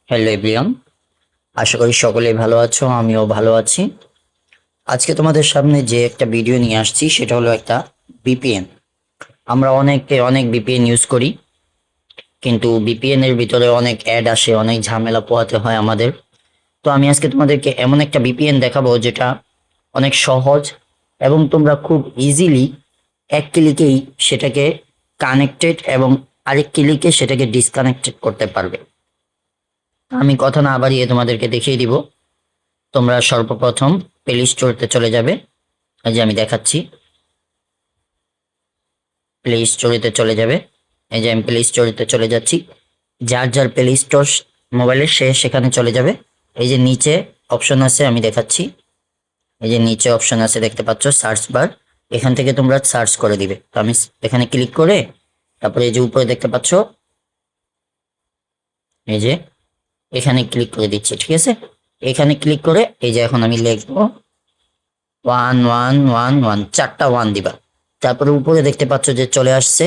Hello everyone, আশা করি সকলেই ভালো আছো। আমিও ভালো আছি। আজকে তোমাদের সামনে যে একটা ভিডিও নিয়ে আসছি সেটা হলো একটা ভিপিএন। আমরা অনেকে অনেক ভিপিএন ইউজ করি, কিন্তু ভিপিএন এর ভিতরে অনেক অ্যাড আসে, অনেক ঝামেলা পোহাতে হয় আমাদের। তো আমি আজকে তোমাদেরকে এমন একটা ভিপিএন দেখাবো যেটা অনেক সহজ এবং তোমরা খুব ইজিলি এক ক্লিকেই সেটাকে কানেক্টেড এবং আরেক ক্লিকে সেটাকে ডিসকানেক্টেড করতে পারবে। আমি কথা না বাড়িয়ে তোমাদেরকে দেখিয়ে দিব। তোমরা সর্বপ্রথম প্লে স্টোরতে চলে যাবে। এই যে আমি দেখাচ্ছি, প্লে স্টোরেতে চলে যাবে। এই যে আমি প্লে স্টোরেতে চলে যাচ্ছি। যার যার প্লে স্টোর মোবাইলের সে সেখানে চলে যাবে। এই যে নিচে অপশন আছে, আমি দেখাচ্ছি। এই যে নিচে অপশন আছে দেখতে পাচ্ছ, সার্চ বার। এখান থেকে তোমরা সার্চ করে দিবে। তো আমি এখানে ক্লিক করে তারপরে এই যে উপরে দেখতে পাচ্ছ, এই যে এখানে ক্লিক করে দিচ্ছি। ঠিক আছে, এখানে ক্লিক করে এই যে এখন আমি লিখবো 1111, চারটা ওয়ান দিবা। তারপরে উপরে দেখতে পাচ্ছ যে চলে আসছে,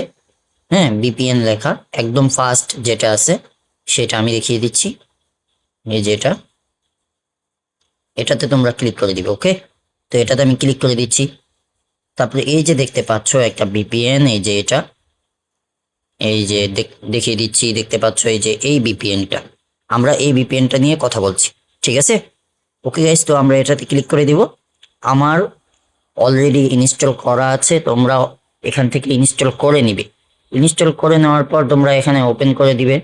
হ্যাঁ, ভিপিএন লেখা। একদম ফার্স্ট যেটা আছে সেটা আমি দেখিয়ে দিচ্ছি। এই যে এটাতে তোমরা ক্লিক করে দিবে। ওকে, তো এটাতে আমি ক্লিক করে দিচ্ছি। তারপরে এই যে দেখতে পাচ্ছ একটা ভিপিএন, এই যে এটা, এই যে দেখিয়ে দিচ্ছি, দেখতে পাচ্ছ এই যে এই ভিপিএনটা। আমরা এই ভিপিএনটা নিয়ে কথা বলছি। ঠিক আছে, ওকে গাইস, তো আমরা এটাতে ক্লিক করে দিব। আমার অলরেডি ইনস্টল করা আছে, তোমরা এখান থেকে ইনস্টল করে নিবে। ইনস্টল করে নেওয়ার পর তোমরা এখানে ওপেন করে দিবে।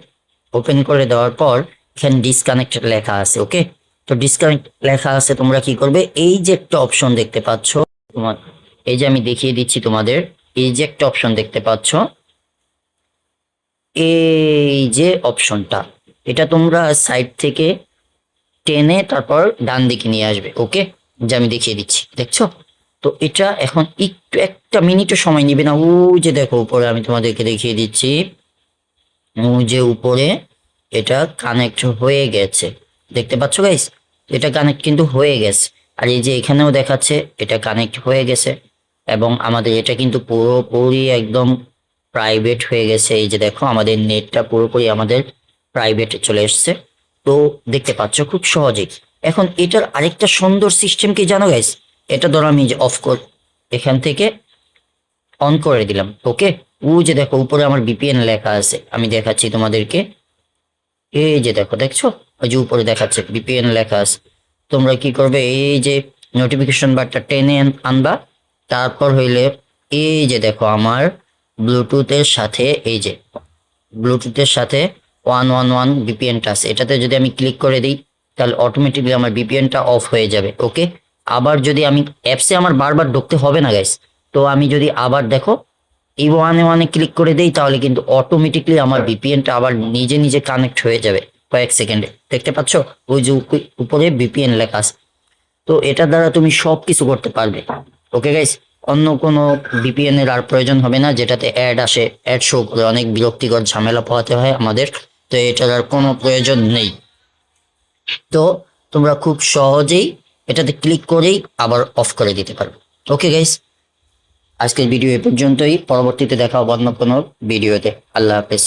ওপেন করে দেওয়ার পর এখানে ডিসকানেক্টেড লেখা আছে। ওকে, তো ডিসকানেক্ট লেখা আছে, তোমরা কি করবে, এই যে একটা অপশন দেখতে পাচ্ছ তোমার, এই যে আমি দেখিয়ে দিচ্ছি তোমাদের, এই যে একটা অপশন দেখতে পাচ্ছ, এই যে অপশনটা, এটা তোমরা সাইড থেকে টেনে তারপর ডান দিকে নিয়ে আসবে। ওকে, যে আমি দেখিয়ে দিচ্ছি, দেখছো? তো এটা এখন একটু একটা মিনিটও সময় নিবে না। ওই যে দেখো উপরে, আমি তোমাদেরকে দেখিয়ে দিচ্ছি, ওই যে উপরে এটা কানেক্ট হয়ে গেছে। দেখতে পাচ্ছ গাইস, এটা কানেক্ট কিন্তু হয়ে গেছে। আর এই যে এখানেও দেখাচ্ছে এটা কানেক্ট হয়ে গেছে। এবং আমাদের এটা কিন্তু পুরোপুরি একদম প্রাইভেট হয়ে গেছে। এই যে দেখো আমাদের নেটটা পুরোপুরি আমাদের প্রাইভেটে চলে এসছে। তো দেখতে পাচ্ছ খুব সহজেই। এখন এটার আরেকটা সুন্দর সিস্টেম কি জানো গাইস? এটা ধরো আমি যে অফ কর, এখান থেকে অন করে দিলাম। ওকে, ও যে দেখো উপরে আমার ভিপিএন লেখা আছে, আমি দেখাচ্ছি তোমাদেরকে। এই যে দেখো, দেখছো? ওই যে উপরে দেখাচ্ছে ভিপিএন লেখা আছে। তোমরা কি করবে, এই যে নোটিফিকেশন বারটা টেনে আনবা। তারপর হইলে এই যে দেখো আমার ব্লুটুথের সাথে, এই যে ব্লুটুথের সাথে 111 ভিপিএনটা আছে, এটাতে যদি আমি ক্লিক করে দিই তাহলে অটোমেটিকলি আমার ভিপিএনটা অফ হয়ে যাবে। ওকে, আবার যদি আমি অ্যাপসে, আমার বারবার ঢুকতে হবে না গাইস। তো আমি যদি আবার দেখো এই ওয়ানে ওয়ানে ক্লিক করে দেই তাহলে কিন্তু অটোমেটিকলি আমার ভিপিএনটা আবার নিজে নিজে কানেক্ট হয়ে যাবে কয়েক সেকেন্ডে। দেখতে পাচ্ছ ওই যে উপরে ভিপিএন লেখা আছে। তো এটার দ্বারা তুমি সব কিছু করতে পারবে। ওকে গাইস, অন্য কোনো ভিপিএন এর আর প্রয়োজন হবে না যেটাতে অ্যাড আসে, অ্যাড শো করে, অনেক বিরক্তিকর ঝামেলা পোহাতে হয় আমাদের। তো এটার আর কোনো প্রয়োজন নেই। তো তোমরা খুব সহজেই এটাতে ক্লিক করেই আবার অফ করে দিতে পারবে। ওকে গাইস, আজকের ভিডিও এ পর্যন্তই। পরবর্তীতে দেখা হবে অন্য কোনো ভিডিওতে। আল্লাহ হাফেজ।